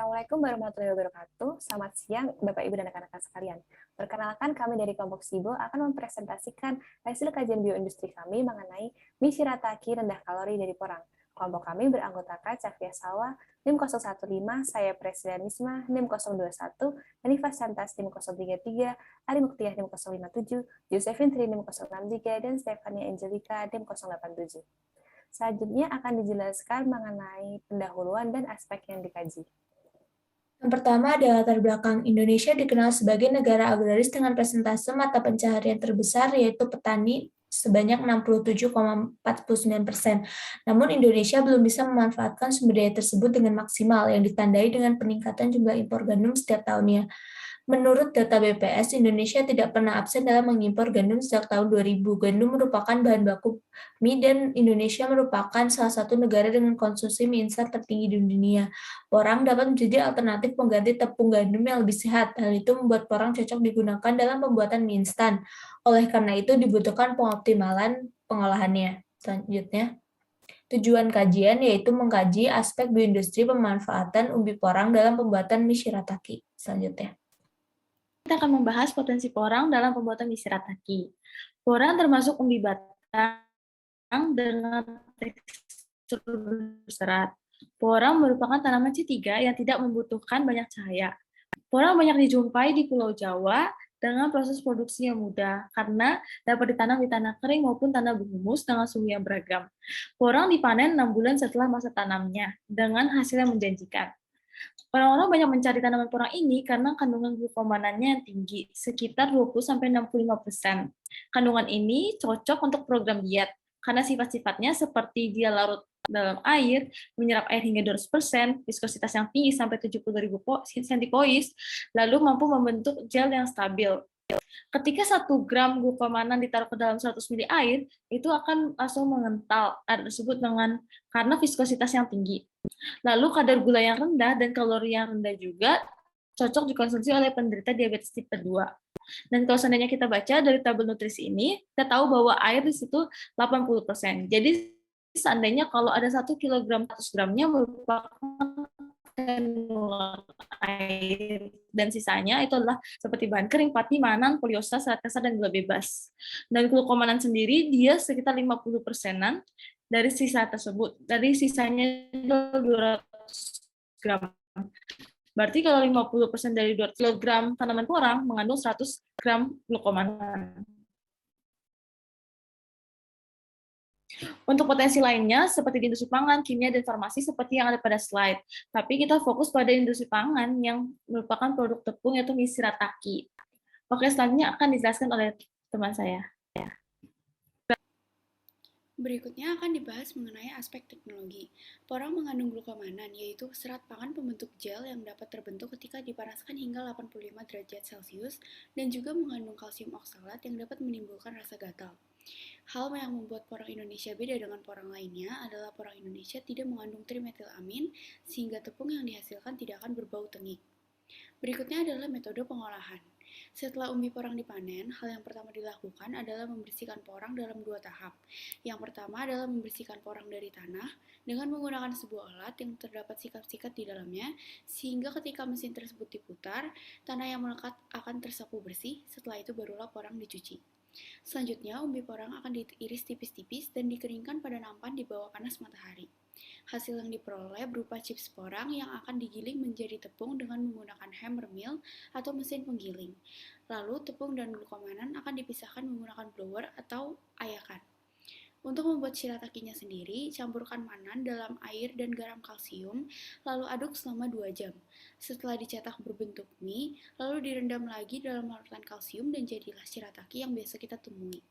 Assalamualaikum warahmatullahi wabarakatuh. Selamat siang, Bapak, Ibu, dan rekan-rekan sekalian. Perkenalkan, kami dari kelompok SIBO akan mempresentasikan hasil kajian bioindustri kami mengenai mie shirataki rendah kalori dari porang. Kelompok kami beranggotakan Cavia Salwa, NIM 015, saya Presiden NIM 021, Hanifah Santas NIM 033, Ali Muktiyah NIM 057, Josephine Tri NIM 063, dan Stefania Angelica NIM 087. Selanjutnya akan dijelaskan mengenai pendahuluan dan aspek yang dikaji. Yang pertama adalah latar belakang. Indonesia dikenal sebagai negara agraris dengan persentase mata pencaharian terbesar, yaitu petani sebanyak 67,49%. Namun Indonesia belum bisa memanfaatkan sumber daya tersebut dengan maksimal, yang ditandai dengan peningkatan jumlah impor gandum setiap tahunnya. Menurut data BPS, Indonesia tidak pernah absen dalam mengimpor gandum sejak tahun 2000. Gandum merupakan bahan baku mie dan Indonesia merupakan salah satu negara dengan konsumsi mie instan tertinggi di dunia. Porang dapat menjadi alternatif pengganti tepung gandum yang lebih sehat. Hal itu membuat porang cocok digunakan dalam pembuatan mie instan. Oleh karena itu dibutuhkan pengoptimalan pengolahannya. Selanjutnya, tujuan kajian yaitu mengkaji aspek bioindustri pemanfaatan umbi porang dalam pembuatan mie shirataki. Selanjutnya, kita akan membahas potensi porang dalam pembuatan mie shirataki. Porang termasuk umbi batang dengan tekstur berserat. Porang merupakan tanaman C3 yang tidak membutuhkan banyak cahaya. Porang banyak dijumpai di Pulau Jawa dengan proses produksi yang mudah karena dapat ditanam di tanah kering maupun tanah berhumus dengan suhu yang beragam. Porang dipanen 6 bulan setelah masa tanamnya dengan hasil yang menjanjikan. Orang-orang banyak mencari tanaman porang ini karena kandungan glukomanannya yang tinggi, sekitar 20-65%. Kandungan ini cocok untuk program diet, karena sifat-sifatnya seperti dia larut dalam air, menyerap air hingga 200%, viskositas yang tinggi sampai 70.000 centipoise, lalu mampu membentuk gel yang stabil. Ketika 1 gram glukomanan ditaruh ke dalam 100 ml air, itu akan langsung mengental air tersebut karena viskositas yang tinggi. Lalu kadar gula yang rendah dan kalori yang rendah juga cocok dikonsumsi oleh penderita diabetes tipe 2. Dan kalau seandainya kita baca dari tabel nutrisi ini, kita tahu bahwa air di situ 80%. Jadi seandainya kalau ada 1 kilogram 100 gramnya merupakan air, dan sisanya itu adalah seperti bahan kering, pati, manan, poliosa, serat kasar, dan gula bebas. Dan glukomanan sendiri dia sekitar 50%-an dari sisa tersebut. Dari sisanya 200 gram. Berarti kalau 50% dari 200 kg tanaman porang mengandung 100 gram glukomanan. Untuk potensi lainnya, seperti di industri pangan, kimia, dan farmasi seperti yang ada pada slide. Tapi kita fokus pada industri pangan yang merupakan produk tepung, yaitu mie shirataki. Oke, selanjutnya akan dijelaskan oleh teman saya. Berikutnya akan dibahas mengenai aspek teknologi. Porang mengandung glukomanan, yaitu serat pangan pembentuk gel yang dapat terbentuk ketika dipanaskan hingga 85 derajat Celcius, dan juga mengandung kalsium oksalat yang dapat menimbulkan rasa gatal. Hal yang membuat porang Indonesia beda dengan porang lainnya adalah porang Indonesia tidak mengandung trimetilamin, sehingga tepung yang dihasilkan tidak akan berbau tengik. Berikutnya adalah metode pengolahan. Setelah umbi porang dipanen, hal yang pertama dilakukan adalah membersihkan porang dalam 2 tahap. Yang pertama adalah membersihkan porang dari tanah dengan menggunakan sebuah alat yang terdapat sikat-sikat di dalamnya, sehingga ketika mesin tersebut diputar, tanah yang melekat akan tersapu bersih, setelah itu barulah porang dicuci. Selanjutnya, umbi porang akan diiris tipis-tipis dan dikeringkan pada nampan di bawah panas matahari. Hasil yang diperoleh berupa chips porang yang akan digiling menjadi tepung dengan menggunakan hammer mill atau mesin penggiling. Lalu tepung dan glukomanan akan dipisahkan menggunakan blower atau ayakan. Untuk membuat shiratakinya sendiri, campurkan manan dalam air dan garam kalsium, lalu aduk selama 2 jam. Setelah dicetak berbentuk mie, lalu direndam lagi dalam larutan kalsium dan jadilah shirataki yang biasa kita temui.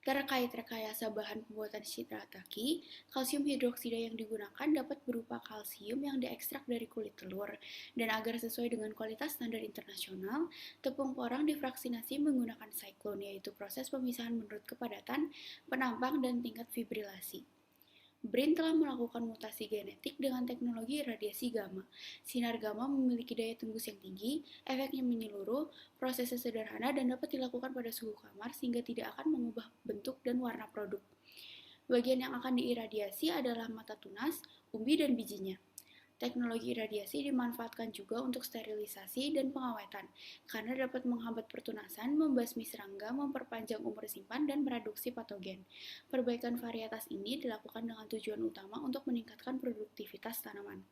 Terkait rekayasa bahan pembuatan shirataki, kalsium hidroksida yang digunakan dapat berupa kalsium yang diekstrak dari kulit telur, dan agar sesuai dengan kualitas standar internasional, tepung porang difraksinasi menggunakan siklon, yaitu proses pemisahan menurut kepadatan, penampang, dan tingkat fibrilasi. BRIN telah melakukan mutasi genetik dengan teknologi radiasi gamma. Sinar gamma memiliki daya tembus yang tinggi, efeknya menyeluruh, prosesnya sederhana, dan dapat dilakukan pada suhu kamar sehingga tidak akan mengubah bentuk dan warna produk. Bagian yang akan diiradiasi adalah mata tunas, umbi, dan bijinya. Teknologi iradiasi dimanfaatkan juga untuk sterilisasi dan pengawetan, karena dapat menghambat pertunasan, membasmi serangga, memperpanjang umur simpan, dan mereduksi patogen. Perbaikan varietas ini dilakukan dengan tujuan utama untuk meningkatkan produktivitas tanaman.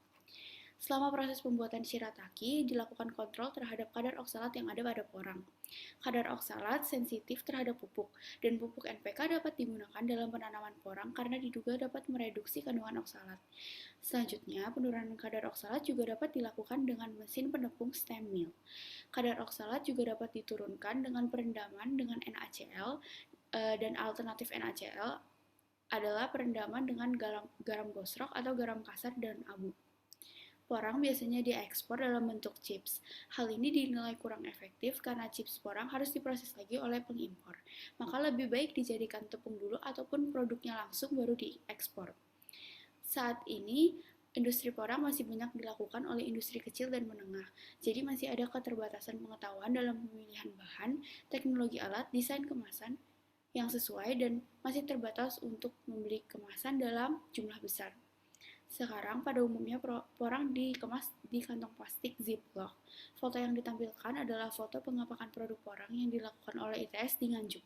Selama proses pembuatan shirataki, dilakukan kontrol terhadap kadar oksalat yang ada pada porang. Kadar oksalat sensitif terhadap pupuk, dan pupuk NPK dapat digunakan dalam penanaman porang karena diduga dapat mereduksi kandungan oksalat. Selanjutnya, penurunan kadar oksalat juga dapat dilakukan dengan mesin penepung stem mill. Kadar oksalat juga dapat diturunkan dengan perendaman dengan NaCl, dan alternatif NaCl adalah perendaman dengan garam gosrok atau garam kasar dan abu. Porang biasanya diekspor dalam bentuk chips. Hal ini dinilai kurang efektif karena chips porang harus diproses lagi oleh pengimpor. Maka lebih baik dijadikan tepung dulu ataupun produknya langsung baru diekspor. Saat ini, industri porang masih banyak dilakukan oleh industri kecil dan menengah. Jadi masih ada keterbatasan pengetahuan dalam pemilihan bahan, teknologi alat, desain kemasan yang sesuai, dan masih terbatas untuk membeli kemasan dalam jumlah besar. Sekarang pada umumnya porang dikemas di kantong plastik Ziploc. Foto yang ditampilkan adalah foto pengepakan produk porang yang dilakukan oleh ITS di Nganjuk.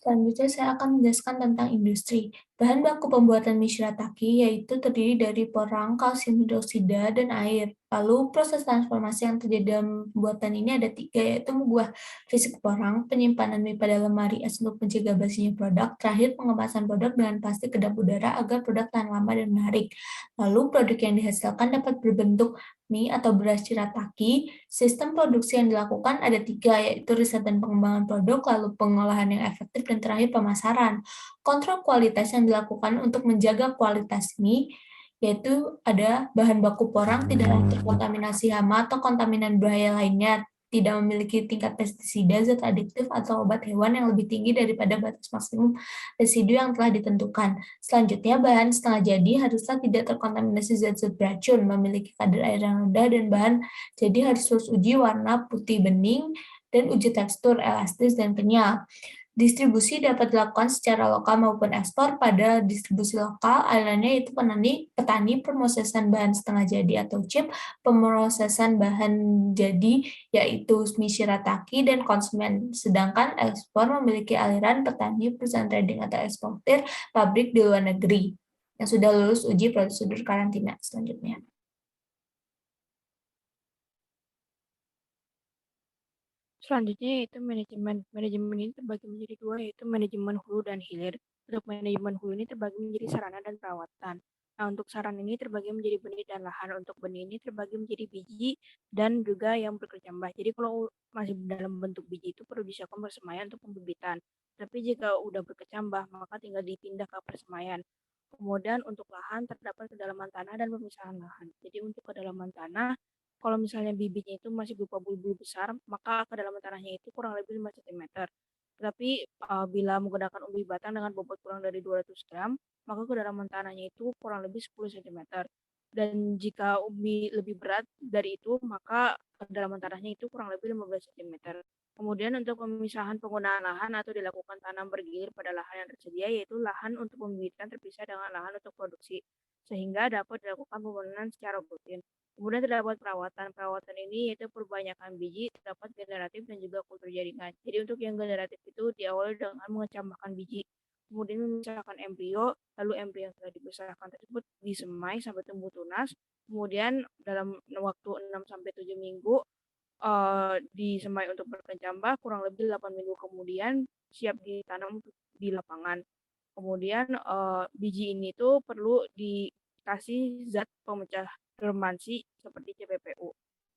Selanjutnya saya akan menjelaskan tentang industri. Bahan baku pembuatan mie shirataki yaitu terdiri dari porang, kalsium hidroksida, dan air. Lalu proses transformasi yang terjadi dalam pembuatan ini ada 3, yaitu mengubah fisik porang, penyimpanan mie pada lemari es untuk mencegah basinya produk, terakhir pengemasan produk dengan plastik kedap udara agar produk tahan lama dan menarik. Lalu produk yang dihasilkan dapat berbentuk mie atau beras shirataki. Sistem produksi yang dilakukan ada 3, yaitu riset dan pengembangan produk, lalu pengolahan yang efektif, dan terakhir pemasaran. Kontrol kualitas yang dilakukan untuk menjaga kualitas mie, yaitu ada bahan baku porang tidak terkontaminasi hama atau kontaminan berbahaya lainnya, tidak memiliki tingkat pestisida, zat adiktif, atau obat hewan yang lebih tinggi daripada batas maksimum residu yang telah ditentukan. Selanjutnya, bahan setengah jadi haruslah tidak terkontaminasi zat-zat beracun, memiliki kadar air yang rendah, dan bahan jadi harus uji warna putih bening, dan uji tekstur elastis dan kenyal. Distribusi dapat dilakukan secara lokal maupun ekspor. Pada distribusi lokal, alirannya yaitu petani, pemrosesan bahan setengah jadi atau chip, pemrosesan bahan jadi yaitu mie shirataki, dan konsumen. Sedangkan ekspor memiliki aliran petani, perusahaan trading atau eksportir, pabrik di luar negeri yang sudah lulus uji prosedur karantina. Selanjutnya. Selanjutnya yaitu manajemen. Manajemen ini terbagi menjadi 2, yaitu manajemen hulu dan hilir. Untuk manajemen hulu ini terbagi menjadi sarana dan perawatan. Nah, untuk sarana ini terbagi menjadi benih dan lahan. Untuk benih ini terbagi menjadi biji dan juga yang berkecambah. Jadi kalau masih dalam bentuk biji itu perlu disiapkan persemaian untuk pembibitan. Tapi jika udah berkecambah, maka tinggal dipindah ke persemaian. Kemudian untuk lahan terdapat kedalaman tanah dan pemisahan lahan. Jadi untuk kedalaman tanah, kalau misalnya bibitnya itu masih berupa bulbul besar, maka kedalaman tanahnya itu kurang lebih 5 cm. Tetapi bila menggunakan umbi batang dengan bobot kurang dari 200 gram, maka kedalaman tanahnya itu kurang lebih 10 cm. Dan jika umbi lebih berat dari itu, maka kedalaman tanahnya itu kurang lebih 15 cm. Kemudian untuk pemisahan penggunaan lahan atau dilakukan tanam bergilir pada lahan yang tersedia, yaitu lahan untuk pembibitan terpisah dengan lahan untuk produksi, sehingga dapat dilakukan pemenuhan secara rutin. Kemudian terdapat perawatan. Perawatan ini yaitu perbanyakkan biji, terdapat generatif dan juga kultur jaringan. Jadi untuk yang generatif itu diawali dengan mengecambahkan biji, kemudian memisahkan embrio, lalu embrio yang telah dipisahkan tersebut disemai sampai tumbuh tunas, kemudian dalam waktu 6-7 minggu disemai untuk berkecambah, kurang lebih 8 minggu kemudian siap ditanam di lapangan. Kemudian biji ini tuh perlu dikasih zat pemecah dormansi seperti CPPU.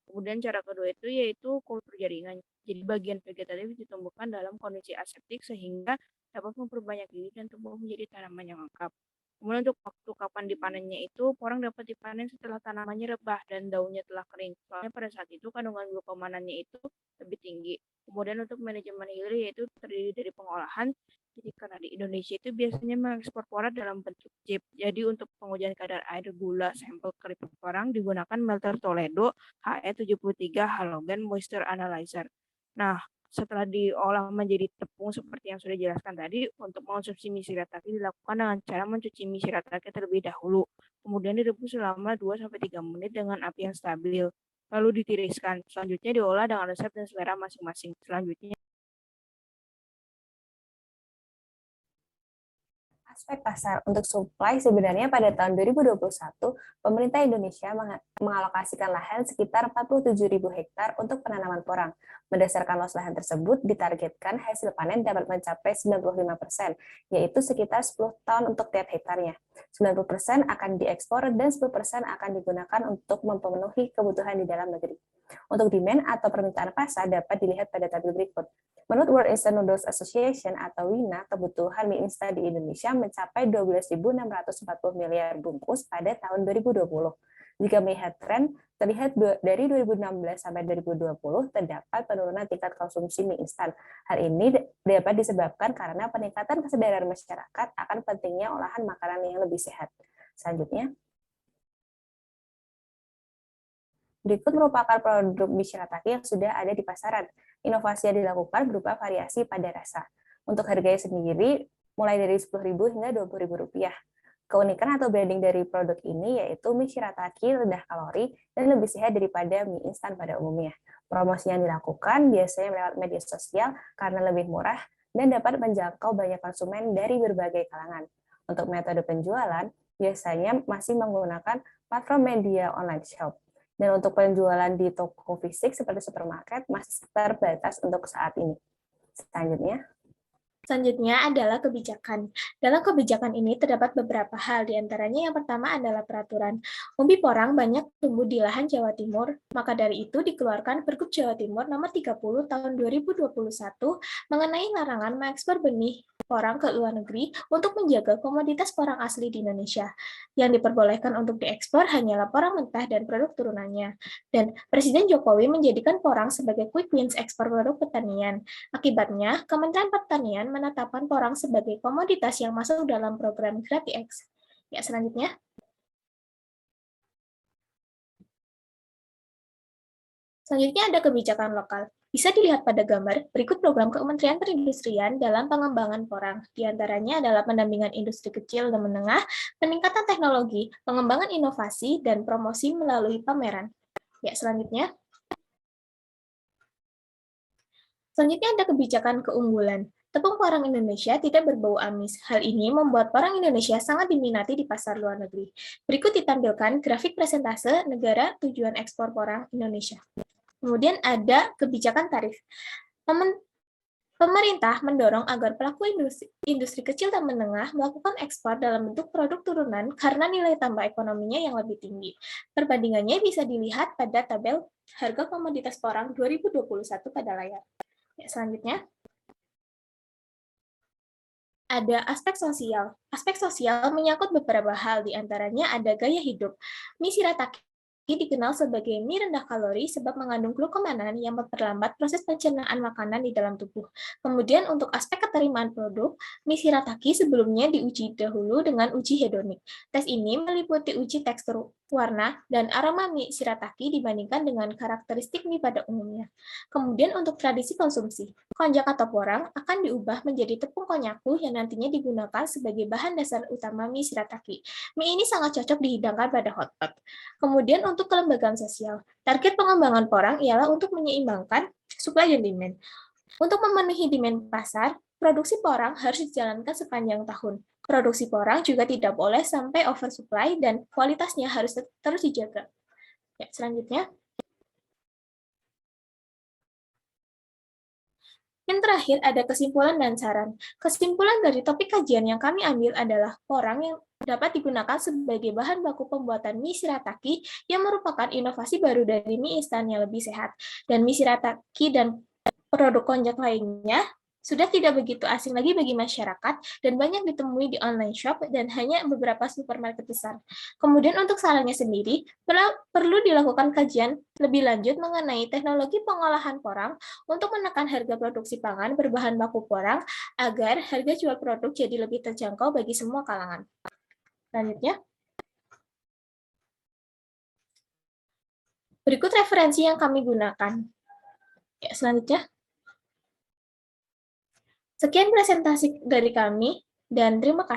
Kemudian cara kedua itu yaitu kultur jaringan. Jadi bagian vegetatif ditumbuhkan dalam kondisi aseptik sehingga dapat memperbanyak diri dan tumbuh menjadi tanaman yang lengkap. Kemudian untuk waktu kapan dipanennya itu, porang dapat dipanen setelah tanamannya rebah dan daunnya telah kering. Soalnya pada saat itu kandungan glukomanannya itu lebih tinggi. Kemudian untuk manajemen hilir yaitu terdiri dari pengolahan. Jadi karena di Indonesia itu biasanya mengekspor porang dalam bentuk chip. Jadi untuk pengujian kadar air, gula, sampel keripik porang digunakan melter Toledo HE73 Halogen Moisture Analyzer. Nah, setelah diolah menjadi tepung seperti yang sudah dijelaskan tadi, untuk mengonsumsi mie shirataki dilakukan dengan cara mencuci mie shirataki terlebih dahulu, kemudian direbus selama 2-3 menit dengan api yang stabil, lalu ditiriskan. Selanjutnya diolah dengan resep dan selera masing-masing. Selanjutnya, Aspek pasar untuk supply sebenarnya pada tahun 2021, pemerintah Indonesia mengalokasikan lahan sekitar 47.000 hektar untuk penanaman porang. Berdasarkan luas lahan tersebut, ditargetkan hasil panen dapat mencapai 95%, yaitu sekitar 10 ton untuk tiap hektarnya. 90% akan diekspor dan 10% akan digunakan untuk memenuhi kebutuhan di dalam negeri. Untuk demand atau permintaan pasar dapat dilihat pada tabel berikut. Menurut World Instant Noodles Association atau WINA, kebutuhan mie instan di Indonesia mencapai 12.640 miliar bungkus pada tahun 2020. Jika melihat tren, terlihat dari 2016 sampai 2020 terdapat penurunan tingkat konsumsi mie instan. Hal ini dapat disebabkan karena peningkatan kesadaran masyarakat akan pentingnya olahan makanan yang lebih sehat. Selanjutnya, berikut merupakan produk mie shirataki yang sudah ada di pasaran. Inovasi yang dilakukan berupa variasi pada rasa. Untuk harganya sendiri, mulai dari Rp10.000 hingga Rp20.000. Keunikan atau branding dari produk ini yaitu mie shirataki rendah kalori dan lebih sehat daripada mie instan pada umumnya. Promosi yang dilakukan biasanya lewat media sosial karena lebih murah dan dapat menjangkau banyak konsumen dari berbagai kalangan. Untuk metode penjualan, biasanya masih menggunakan platform media online shop. Dan untuk penjualan di toko fisik seperti supermarket masih terbatas untuk saat ini. Selanjutnya adalah kebijakan. Dalam kebijakan ini terdapat beberapa hal, diantaranya yang pertama adalah peraturan. Umbi porang banyak tumbuh di lahan Jawa Timur, maka dari itu dikeluarkan Pergub Jawa Timur nomor 30 tahun 2021 mengenai larangan mengekspor benih porang ke luar negeri untuk menjaga komoditas porang asli di Indonesia. Yang diperbolehkan untuk diekspor hanyalah porang mentah dan produk turunannya. Dan Presiden Jokowi menjadikan porang sebagai quick wins ekspor produk pertanian. Akibatnya, Kementerian Pertanian menetapkan porang sebagai komoditas yang masuk dalam program GratiX. Ya, selanjutnya. Selanjutnya ada kebijakan lokal. Bisa dilihat pada gambar, berikut program Kementerian Perindustrian dalam pengembangan porang. Di antaranya adalah pendampingan industri kecil dan menengah, peningkatan teknologi, pengembangan inovasi, dan promosi melalui pameran. Ya, selanjutnya. Selanjutnya ada kebijakan keunggulan. Tepung porang Indonesia tidak berbau amis. Hal ini membuat porang Indonesia sangat diminati di pasar luar negeri. Berikut ditampilkan grafik presentase negara tujuan ekspor porang Indonesia. Kemudian ada kebijakan tarif. Pemerintah mendorong agar pelaku industri kecil dan menengah melakukan ekspor dalam bentuk produk turunan karena nilai tambah ekonominya yang lebih tinggi. Perbandingannya bisa dilihat pada tabel harga komoditas porang 2021 pada layar. Ya, selanjutnya. Ada aspek sosial. Aspek sosial menyangkut beberapa hal, diantaranya ada gaya hidup. Mie shirataki dikenal sebagai mie rendah kalori sebab mengandung glukomanan yang memperlambat proses pencernaan makanan di dalam tubuh. Kemudian untuk aspek keterimaan produk, mie shirataki sebelumnya diuji dahulu dengan uji hedonik. Tes ini meliputi uji tekstur, warna, dan aroma mie shirataki dibandingkan dengan karakteristik mie pada umumnya. Kemudian untuk tradisi konsumsi, konjac atau porang akan diubah menjadi tepung konyaku yang nantinya digunakan sebagai bahan dasar utama mie shirataki. Mie ini sangat cocok dihidangkan pada hotpot. Kemudian untuk kelembagaan sosial, target pengembangan porang ialah untuk menyeimbangkan supply dan demand. Untuk memenuhi demand pasar, produksi porang harus dijalankan sepanjang tahun. Produksi porang juga tidak boleh sampai oversupply dan kualitasnya harus terus dijaga. Ya, selanjutnya. Yang terakhir ada kesimpulan dan saran. Kesimpulan dari topik kajian yang kami ambil adalah porang yang dapat digunakan sebagai bahan baku pembuatan mie shirataki yang merupakan inovasi baru dari mie instan yang lebih sehat. Dan mie shirataki dan produk konjac lainnya sudah tidak begitu asing lagi bagi masyarakat dan banyak ditemui di online shop dan hanya beberapa supermarket besar. Kemudian untuk sarannya sendiri, perlu dilakukan kajian lebih lanjut mengenai teknologi pengolahan porang untuk menekan harga produksi pangan berbahan baku porang agar harga jual produk jadi lebih terjangkau bagi semua kalangan. Selanjutnya. Berikut referensi yang kami gunakan. Ya, selanjutnya. Sekian presentasi dari kami, dan terima kasih.